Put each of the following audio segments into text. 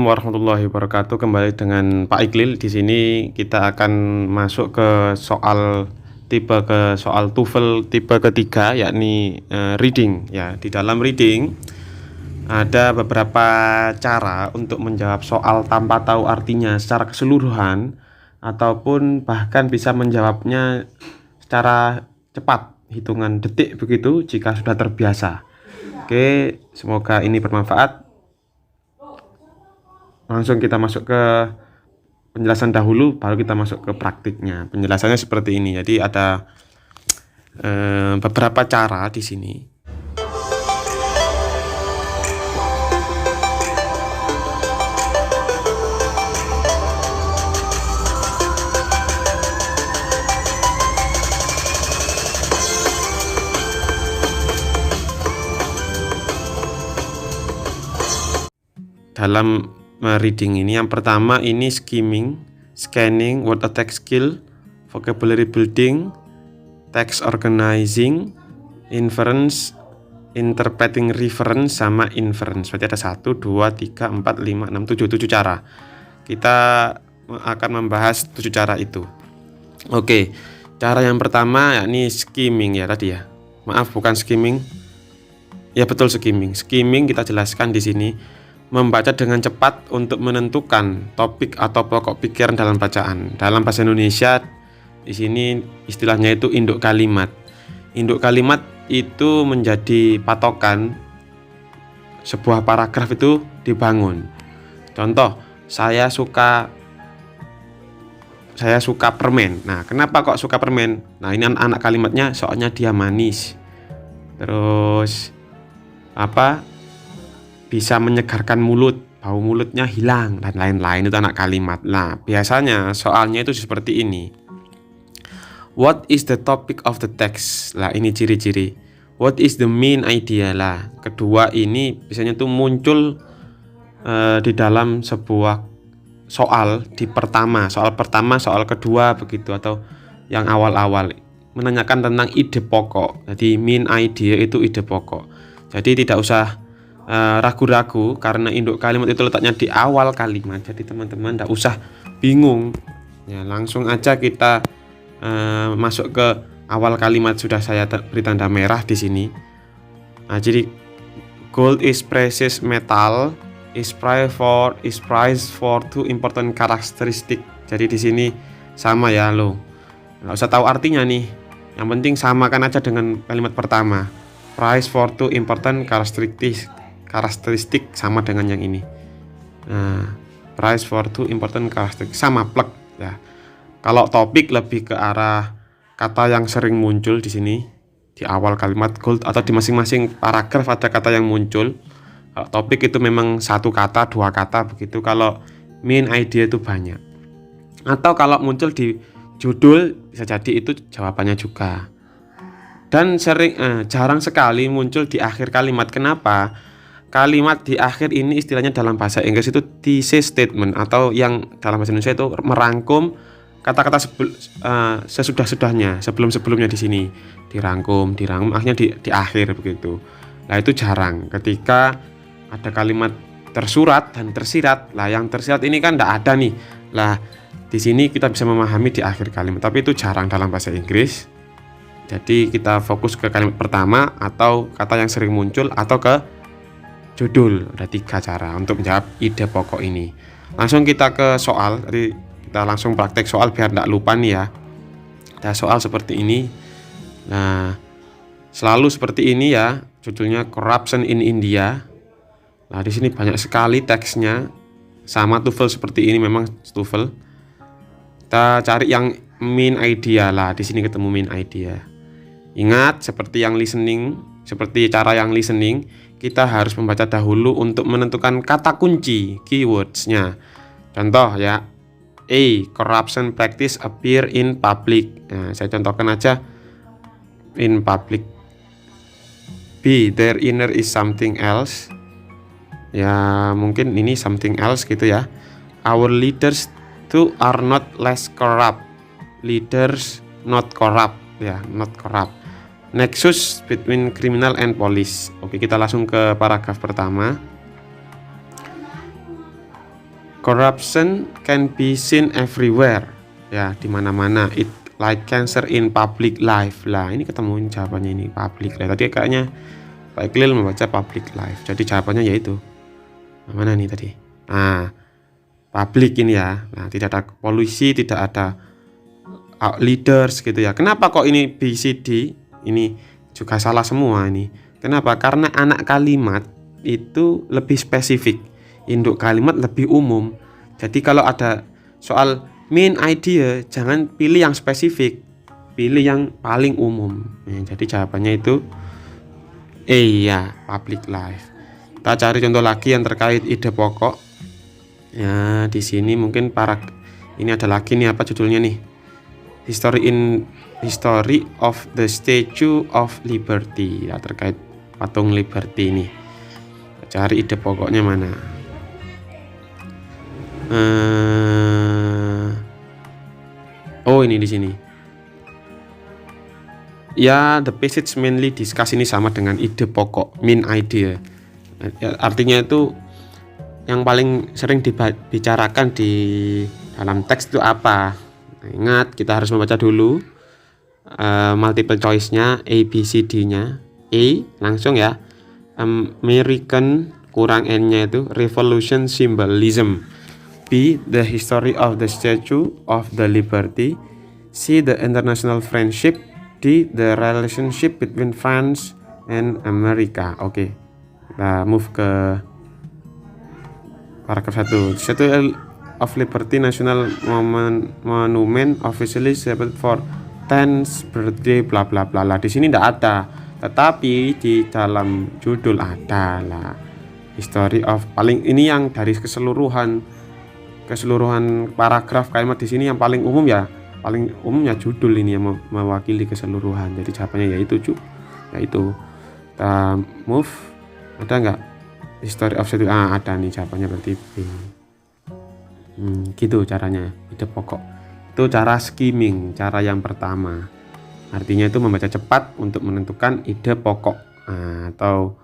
Assalamualaikum warahmatullahi wabarakatuh. Kembali dengan Pak Iqlil. Di sini kita akan masuk ke soal TOEFL tipe ketiga, yakni reading. Ya, di dalam reading ada beberapa cara untuk menjawab soal tanpa tahu artinya secara keseluruhan, ataupun bahkan bisa menjawabnya secara cepat, hitungan detik begitu jika sudah terbiasa. Oke, semoga ini bermanfaat. Langsung kita masuk ke penjelasan dahulu, baru kita masuk ke praktiknya. Penjelasannya seperti ini. Jadi ada beberapa cara di sini. Dalam reading ini, yang pertama ini skimming, scanning, word attack skill, vocabulary building, text organizing, inference, interpreting reference, sama inference. Berarti ada 1, 2, 3, 4, 5, 6, 7 cara. Kita akan membahas 7 cara itu. Oke, cara yang pertama yakni skimming ya tadi ya. Maaf, bukan skimming. Ya betul, skimming. Skimming kita jelaskan di sini. Membaca dengan cepat untuk menentukan topik atau pokok pikiran dalam bacaan. Dalam bahasa Indonesia di sini istilahnya itu induk kalimat. Induk kalimat itu menjadi patokan sebuah paragraf itu dibangun. Contoh, saya suka permen. Nah, kenapa kok suka permen? Nah, ini anak kalimatnya, soalnya dia manis. Terus bisa menyegarkan mulut, bau mulutnya hilang, dan lain-lain. Itu anak kalimat. Nah, biasanya soalnya itu seperti ini. What is the topic of the text? Lah, ini ciri-ciri. What is the main idea? Lah, kedua ini biasanya tuh muncul di dalam sebuah soal di pertama, soal kedua begitu, atau yang awal-awal menanyakan tentang ide pokok. Jadi main idea itu ide pokok. Jadi tidak usah ragu-ragu karena induk kalimat itu letaknya di awal kalimat. Jadi teman-teman tidak usah bingung ya, langsung aja kita masuk ke awal kalimat. Sudah saya beri tanda merah di sini. Nah, jadi gold is precious metal, is prized for two important characteristic. Jadi di sini sama ya, lo nggak usah tahu artinya nih, yang penting samakan aja dengan kalimat pertama. Price for two important karakteristik sama dengan yang ini. Nah, price for two important karakteristik sama plek ya. Kalau topik lebih ke arah kata yang sering muncul di sini di awal kalimat gold, atau di masing-masing paragraf ada kata yang muncul. Kalau topik itu memang 1 kata, 2 kata begitu. Kalau main idea itu banyak. Atau kalau muncul di judul bisa jadi itu jawabannya juga. Dan jarang sekali muncul di akhir kalimat. Kenapa? Kalimat di akhir ini istilahnya dalam bahasa Inggris itu thesis statement, atau yang dalam bahasa Indonesia itu merangkum kata-kata sesudah-sudahnya, sebelum-sebelumnya. Di sini dirangkum akhirnya di akhir begitu. Nah, itu jarang. Ketika ada kalimat tersurat dan tersirat, lah yang tersirat ini kan tidak ada nih. Lah, di sini kita bisa memahami di akhir kalimat, tapi itu jarang dalam bahasa Inggris. Jadi kita fokus ke kalimat pertama, atau kata yang sering muncul, atau ke judul. Ada 3 cara untuk menjawab ide pokok ini. Langsung kita ke soal. Jadi kita langsung praktek soal biar tidak lupa nih ya. Ada soal seperti ini. Nah, selalu seperti ini ya. Judulnya Corruption in India. Nah, di sini banyak sekali teksnya. Sama TOEFL seperti ini, memang TOEFL. Kita cari yang main idea lah. Di sini ketemu main idea. Ingat, seperti cara yang listening, kita harus membaca dahulu untuk menentukan kata kunci, keywordsnya. Contoh ya, A. Corruption practice appear in public. Nah, saya contohkan aja in public. B. Their inner is something else. Ya, mungkin ini something else gitu ya. Our leaders too are not less corrupt. Leaders not corrupt. Ya, not corrupt. Nexus between criminal and police. Oke, kita langsung ke paragraf pertama. Corruption can be seen everywhere. Ya, di mana-mana. It like cancer in public life. Lah, ini ketemu jawabannya ini public life. Tadi kayaknya Pak Iqlil membaca public life. Jadi jawabannya yaitu mana nih tadi? Nah, public ini ya. Nah, tidak ada polusi, tidak ada leaders gitu ya. Kenapa kok ini BCD? Ini juga salah semua ini. Kenapa? Karena anak kalimat itu lebih spesifik. Induk kalimat lebih umum. Jadi kalau ada soal main idea, jangan pilih yang spesifik, pilih yang paling umum. Jadi jawabannya itu ya, public life. Kita cari contoh lagi yang terkait ide pokok. Ya, di sini mungkin ini ada lagi nih, apa judulnya nih? History of the Statue of Liberty. Ya, terkait patung Liberty ini. Cari ide pokoknya mana? Ini di sini. Ya, the passage mainly discuss ini sama dengan ide pokok, main idea. Ya, artinya itu yang paling sering dibicarakan di dalam teks itu apa? Nah, ingat, kita harus membaca dulu multiple choice-nya, A, B, C, D-nya. A langsung ya. American kurang N-nya itu revolution symbolism. B, the history of the Statue of the Liberty. C, the international friendship. D, the relationship between France and America. Oke. Kita move ke paragraf 1. Statue of Liberty National Monument officially celebrated for 10th birthday bla bla bla lah. Di sini tidak ada, tetapi di dalam judul ada lah. History of, paling ini yang dari keseluruhan paragraf kalimat di sini yang paling umum ya. Paling umumnya judul ini yang mewakili keseluruhan. Jadi jawabannya yaitu yaitu kita move. Ada nggak history of statue? Ada nih jawabannya, berarti B. Gitu caranya ide pokok. Itu cara skimming, cara yang pertama. Artinya itu membaca cepat untuk menentukan ide pokok. Atau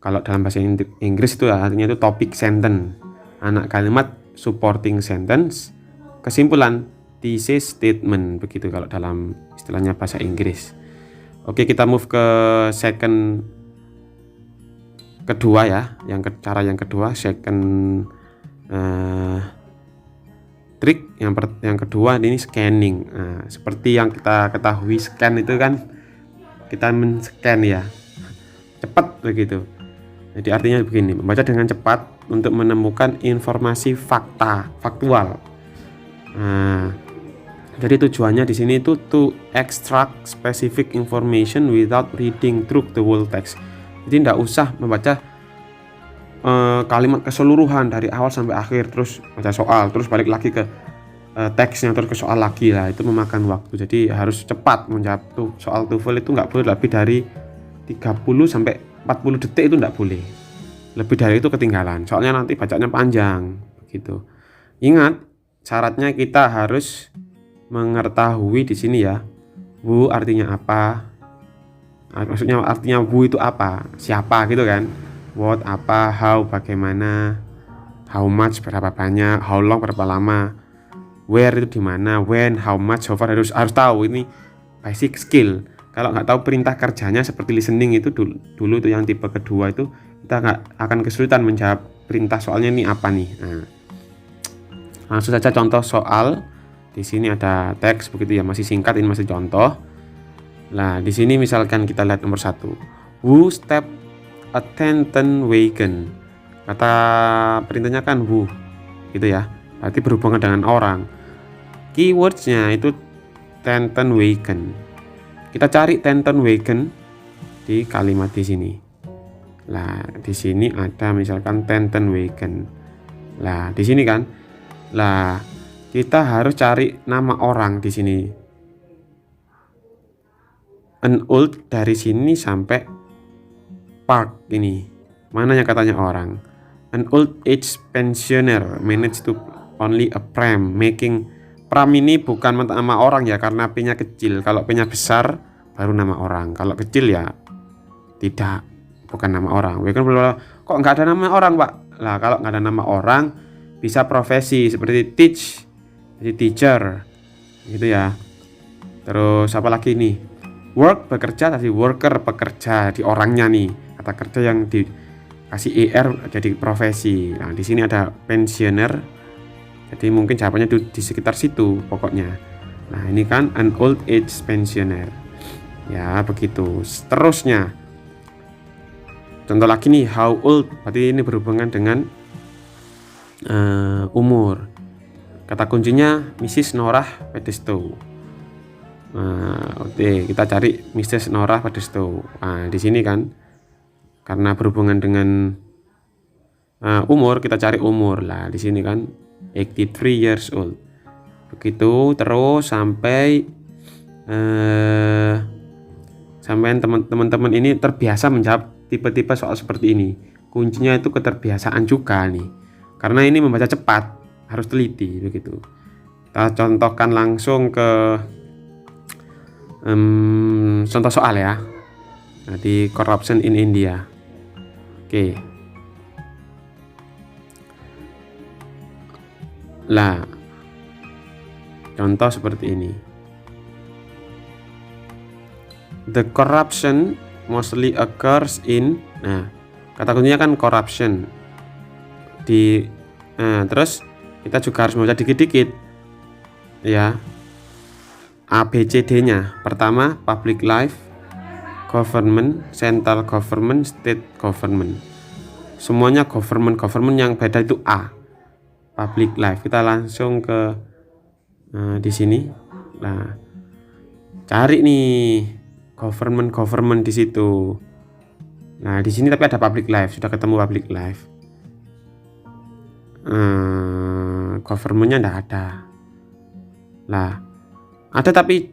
kalau dalam bahasa Inggris itu artinya itu topic sentence, anak kalimat supporting sentence, kesimpulan thesis statement, begitu kalau dalam istilahnya bahasa Inggris. Oke, kita move ke second kedua ya, cara yang kedua, second trick yang kedua ini scanning. Seperti yang kita ketahui, scan itu kan kita men-scan ya, cepat begitu. Jadi artinya begini, membaca dengan cepat untuk menemukan informasi faktual. Jadi tujuannya di sini itu to extract specific information without reading through the whole text. Jadi tidak usah membaca kalimat keseluruhan dari awal sampai akhir, terus baca soal, terus balik lagi ke teksnya, terus ke soal lagi lah. Itu memakan waktu. Jadi harus cepat menjawab soal TOEFL itu nggak boleh lebih dari 30 sampai 40 detik, itu nggak boleh. Lebih dari itu ketinggalan. Soalnya nanti bacanya panjang begitu. Ingat, syaratnya kita harus mengetahui di sini ya, who artinya apa, maksudnya artinya who itu apa, siapa gitu kan, what apa, how bagaimana, how much berapa banyak, how long berapa lama, where itu di mana, when, how much, how far, harus tahu. Ini basic skill. Kalau nggak tahu perintah kerjanya seperti listening itu dulu itu yang tipe kedua itu kita nggak akan kesulitan menjawab perintah soalnya ini apa nih. Langsung saja contoh soal. Di sini ada teks begitu ya, masih singkat, ini masih contoh. Nah, di sini misalkan kita lihat nomor 1. Who step a Tenton wagon? Kata perintahnya kan who, gitu ya. Berarti berhubungan dengan orang. Keywordsnya itu Tenton wagon. Kita cari Tenton wagon di kalimat di sini. Nah, di sini ada misalkan Tenton wagon. Nah, di sini kan. Nah, kita harus cari nama orang di sini. An old dari sini sampai park ini. Mana yang katanya orang? An old age pensioner managed to only a pram, making pram ini bukan nama orang ya, karena P-nya kecil. Kalau P-nya besar baru nama orang. Kalau kecil ya bukan nama orang. Kok nggak ada nama orang, Pak? Lah, kalau nggak ada nama orang, bisa profesi seperti teach, jadi teacher gitu ya. Terus apa lagi nih? Work bekerja, tadi worker pekerja, di orangnya nih kata kerja yang dikasih er jadi profesi. Nah di sini ada pensioner, jadi mungkin jawabannya di sekitar situ pokoknya. Nah ini kan an old age pensioner ya, begitu. Seterusnya contoh lagi nih, how old, berarti ini berhubungan dengan umur. Kata kuncinya Mrs. Norah Pedesto. Oke, kita cari Mrs. Norah Pedesto. Nah, di sini kan karena berhubungan dengan umur, kita cari umur lah. Di sini kan 83 years old. Begitu terus sampai teman-teman ini terbiasa menjawab tipe-tipe soal seperti ini. Kuncinya itu keterbiasaan juga nih. Karena ini membaca cepat, harus teliti begitu. Kita contohkan langsung ke contoh soal ya. Nah, di corruption in India. Oke. Lah, contoh seperti ini. The corruption mostly occurs in, nah kata kuncinya kan corruption di, terus kita juga harus membaca dikit-dikit ya, ABCD nya. Pertama public life, government, central government, state government, semuanya government yang beda itu A. Public life, kita langsung ke di sini. Nah cari nih government di situ. Nah di sini tapi ada public life, sudah ketemu public life. Governmentnya enggak ada. Lah ada tapi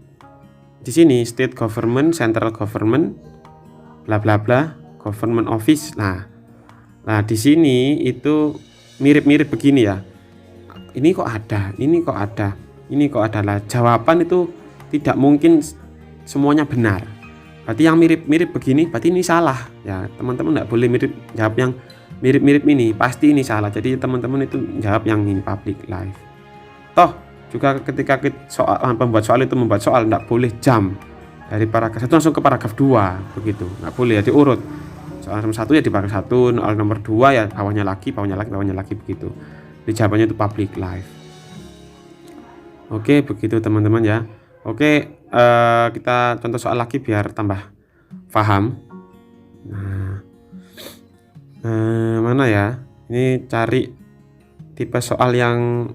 di sini state government, central government, bla bla bla, government office. Nah di sini itu mirip-mirip begini ya. Ini kok ada, ini kok ada, ini kok ada. Lah jawaban itu tidak mungkin semuanya benar. Berarti yang mirip-mirip begini berarti ini salah ya. Teman-teman enggak boleh jawab yang mirip-mirip ini, pasti ini salah. Jadi teman-teman itu jawab yang ini public life. Toh juga ketika pembuat soal itu membuat soal enggak boleh jam dari paragraf 1 langsung ke paragraf 2 begitu. Enggak boleh, jadi urut. Soal nomor 1 ya di paragraf 1, soal nomor 2 ya bawahnya lagi begitu. Jadi jawabannya itu public life. Oke, begitu teman-teman ya. Oke, kita contoh soal lagi biar tambah paham. Mana ya? Ini cari tipe soal yang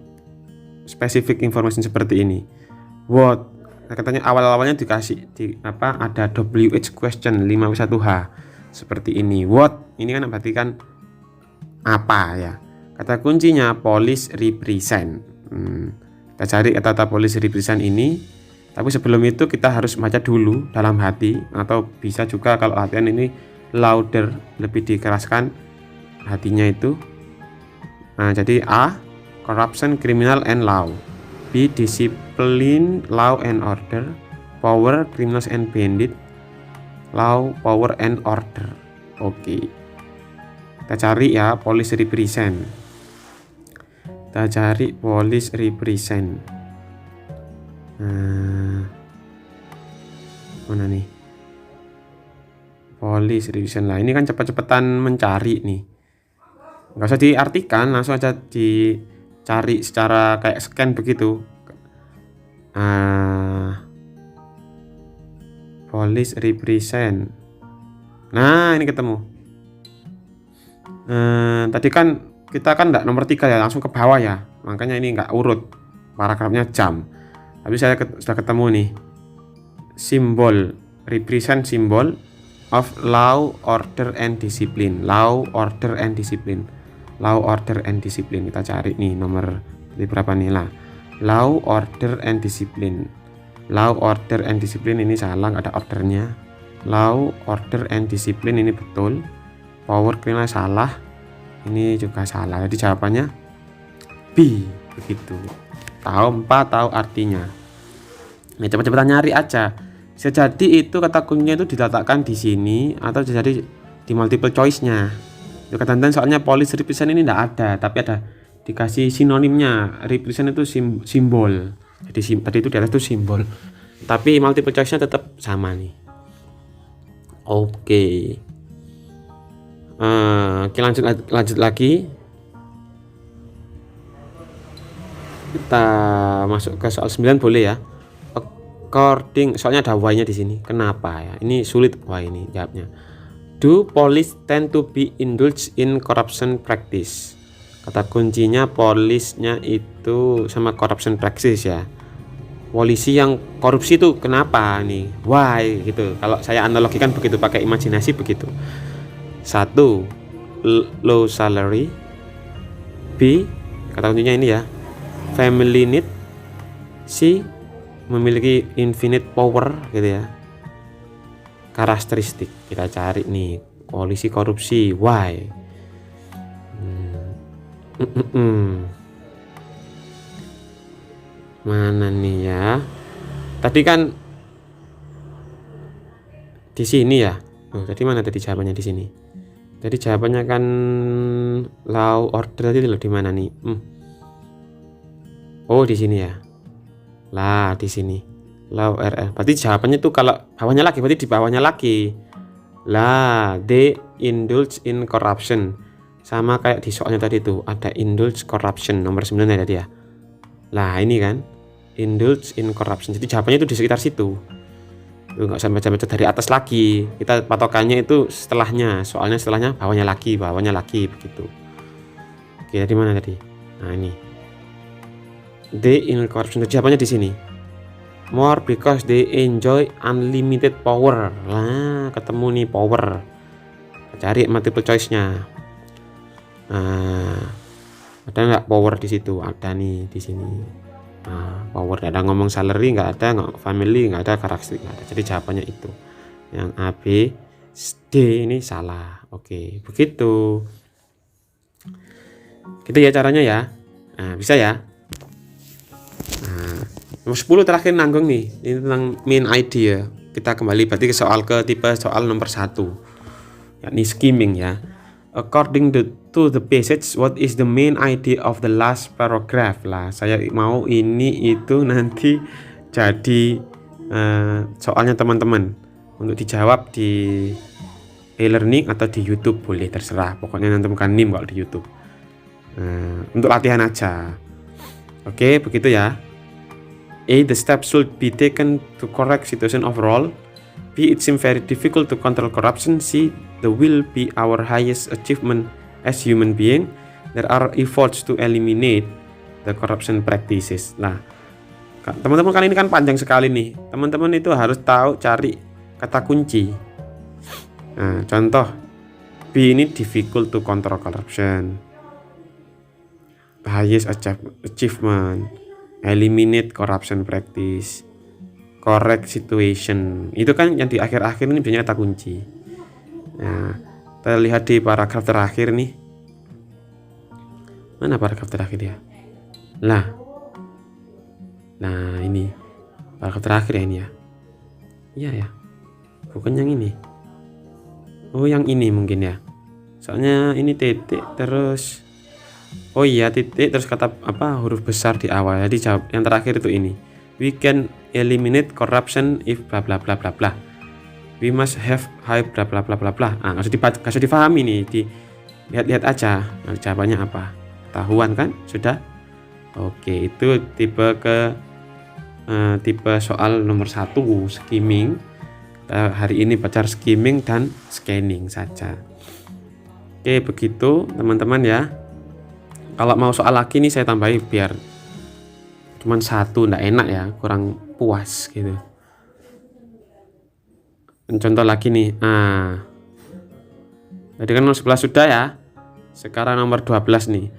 spesifik information seperti ini. What? Nah, katanya awal-awalnya dikasih ada WH question 5W1H seperti ini. What? Ini kan berarti kan apa ya? Kata kuncinya police represent. Kita cari kata police represent ini. Tapi sebelum itu kita harus baca dulu dalam hati, atau bisa juga kalau latihan ini louder, lebih dikeraskan hatinya itu. Nah, jadi A, corruption, criminal and law. B, discipline, law and order. Power, criminals and bandit. Law, power and order. Oke. Kita cari ya police represent. Kita cari police represent. Mana nih police revision lah. Ini kan cepet-cepetan mencari nih, nggak usah diartikan, langsung aja dicari secara kayak scan begitu. Police represent. Nah ini ketemu. Tadi kan kita kan nggak nomor 3 ya, langsung ke bawah ya, makanya ini nggak urut paragrafnya jam. Tapi saya sudah ketemu nih, simbol represent, simbol of law, order and discipline. Law, order and discipline. Law, order and discipline. Kita cari nih nomor berapa nih lah. Law, order and discipline. Law, order and discipline ini salah, nggak ada ordernya. Law, order and discipline ini betul. Power, criminal salah. Ini juga salah. Jadi jawabannya B begitu. Tahu 4 tahu artinya. Nah, cepat-cepat nyari aja. Bisa jadi itu kata kuncinya itu diletakkan di sini, atau bisa jadi di multiple choice-nya. Itu kata soalnya police represent ini enggak ada, tapi ada dikasih sinonimnya. Represent itu simbol. Jadi tadi itu di atas itu simbol. Tapi multiple choice-nya tetap sama nih. Oke. Oke, lanjut lagi. Kita masuk ke soal 9 boleh ya. According, soalnya ada why-nya di sini. Kenapa ya? Ini sulit why ini jawabnya. Do police tend to be indulged in corruption practice? Kata kuncinya polisnya itu sama corruption practice ya. Polisi yang korupsi itu kenapa nih? Why gitu. Kalau saya analogikan begitu, pakai imajinasi begitu. 1. Low salary. B, kata kuncinya ini ya, family need. C, memiliki infinite power gitu ya. Karakteristik kita cari nih, polisi korupsi, why? Mana nih ya? Tadi kan di sini ya. Tadi mana tadi jawabannya di sini? Tadi jawabannya kan law order tadi loh, di mana nih? Oh, di sini ya. Lah, di sini. Law RL. Berarti jawabannya tuh kalau bawahnya lagi, berarti di bawahnya lagi. Lah, they indulge in corruption. Sama kayak di soalnya tadi tuh, ada indulge corruption nomor 9 ya tadi ya. Lah, ini kan indulge in corruption. Jadi jawabannya itu di sekitar situ. Enggak usah baca-baca dari atas lagi. Kita patokannya itu setelahnya. Soalnya setelahnya bawahnya lagi begitu. Oke, tadi mana tadi? Nah, ini. They in corruption. Jawabannya di sini. More because they enjoy unlimited power. Lah, ketemu nih power. Cari multiple choice-nya. Ada nggak power di situ? Ada nih di sini. Power, ada ngomong salary nggak ada, nggak family nggak ada, karakteristik nggak ada. Jadi jawabannya itu. Yang A, B, D ini salah. Oke, begitu. Gitu ya caranya ya. Bisa ya. Nomor 10 terakhir nanggung nih. Ini tentang main idea. Kita kembali berarti ke tipe soal nomor 1. Yakni skimming ya. According to the passage, what is the main idea of the last paragraph? Lah, saya mau ini itu nanti jadi soalnya teman-teman untuk dijawab di e-learning atau di YouTube boleh, terserah. Pokoknya nanti bukan NIM kalau di YouTube. Untuk latihan aja. Oke, begitu ya. A, the steps should be taken to correct situation overall. B, it seems very difficult to control corruption. C, the will be our highest achievement as human being. There are efforts to eliminate the corruption practices. Nah, teman-teman kali ini kan panjang sekali nih. Teman-teman itu harus tahu cari kata kunci. Nah, contoh B ini difficult to control corruption. Highest achievement, eliminate corruption practice, correct situation. Itu kan yang di akhir-akhir ini biasanya kata kunci. Nah, kita lihat di paragraf terakhir nih. Mana paragraf terakhir ya? Nah, ini paragraf terakhir ya ini ya. Iya ya. Bukan yang ini. Oh, yang ini mungkin ya. Soalnya ini titik terus. Oh iya, titik terus kata huruf besar di awal. Jadi jawab yang terakhir itu ini. We can eliminate corruption if bla bla bla bla bla. We must have high bla bla bla bla bla. Kasih difahami nih, lihat-lihat aja. Nah, jawabannya apa? Tahuan kan? Sudah? Oke, itu tipe soal nomor 1 skimming. Hari ini belajar skimming dan scanning saja. Oke, begitu teman-teman ya. Kalau mau soal lagi nih saya tambahin biar cuman 1 nggak enak ya, kurang puas gitu. Contoh lagi nih. Tadi kan nomor 11 sudah ya. Sekarang nomor 12 nih.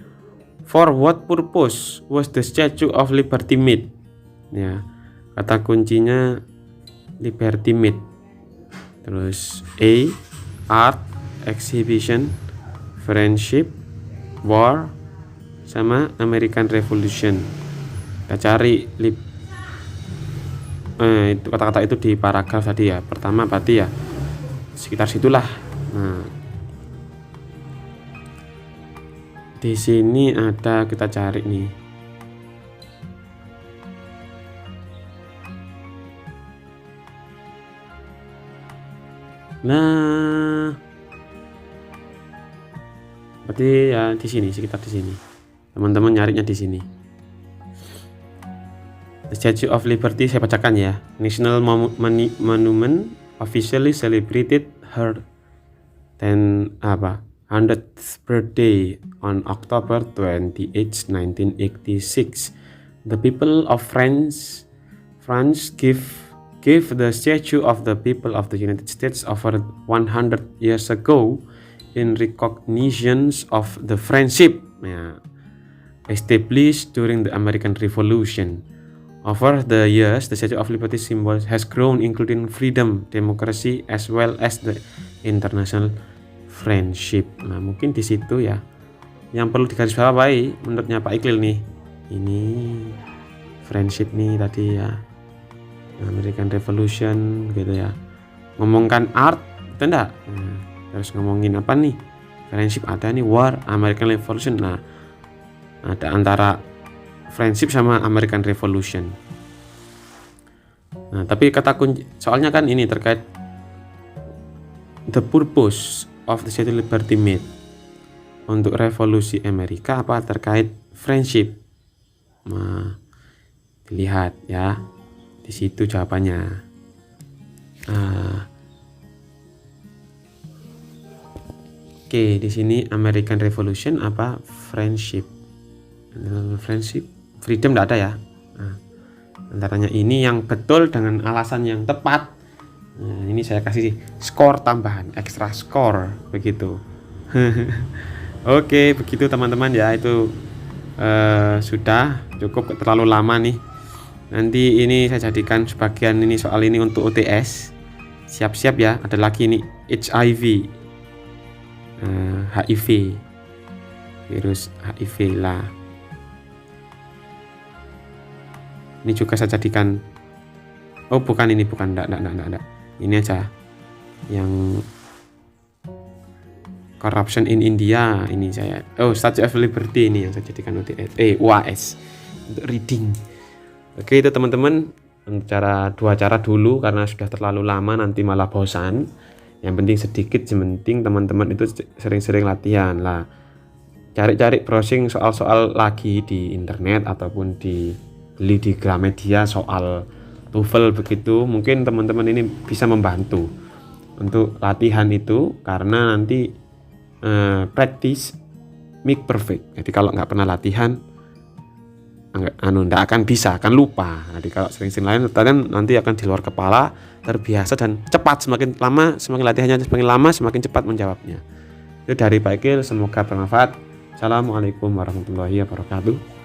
For what purpose was the Statue of Liberty made? Ya, kata kuncinya Liberty made. Terus A, art, exhibition, friendship, war, sama American Revolution. Kita cari itu kata-kata itu di paragraf tadi ya. Pertama berarti ya sekitar situlah. Nah, Di sini ada, kita cari nih. Nah, berarti ya di sini, sekitar di sini. Teman-teman nyarinya di sini. The Statue of Liberty saya bacakan ya. National Monument officially celebrated her 100th birthday on October 28, 1986. The people of France gave the Statue of the People of the United States over 100 years ago in recognition of the friendship established during the American Revolution. Over the years, the Statue of Liberty symbol has grown, including freedom, democracy, as well as the international friendship. Nah, mungkin di situ ya yang perlu digarisbawahi menurutnya Pak Iqlil nih. Ini friendship nih tadi ya, American Revolution gitu ya. Ngomongkan art, itu enggak? Nah, terus ngomongin apa nih? Friendship ada nih, war, American Revolution. Nah, ada antara friendship sama American Revolution. Nah, tapi kata kunci soalnya kan ini terkait the purpose of the Statue of Liberty made. Untuk revolusi Amerika apa terkait friendship? Nah, dilihat ya. Di situ jawabannya. Oke, di sini American Revolution apa friendship? Friendship, freedom tidak ada ya. Nah, antaranya ini yang betul dengan alasan yang tepat. Nah, ini saya kasih skor tambahan, extra skor begitu. Oke, begitu teman-teman ya, itu sudah cukup, terlalu lama nih. Nanti ini saya jadikan sebagian ini soal ini untuk UTS. Siap-siap ya, ada lagi ini HIV, HIV, virus HIV lah. Ini juga saya jadikan, oh bukan ini, bukan, enggak. Ini aja yang corruption in India, ini saya, Statue of Liberty ini yang saya jadikan UAS untuk reading. Oke, itu teman-teman, dua cara dulu karena sudah terlalu lama nanti malah bosan. Yang penting sedikit, yang penting teman-teman itu sering-sering latihan lah, cari-cari browsing soal-soal lagi di internet ataupun beli di Gramedia soal TOEFL begitu. Mungkin teman-teman ini bisa membantu untuk latihan itu, karena nanti practice make perfect. Jadi kalau nggak pernah latihan nggak akan bisa, akan lupa. Jadi kalau sering-sering latihan nanti akan di luar kepala, terbiasa dan cepat. Semakin lama, semakin latihannya semakin lama, semakin cepat menjawabnya. Itu dari Pak Iqlil, semoga bermanfaat. Assalamualaikum warahmatullahi wabarakatuh.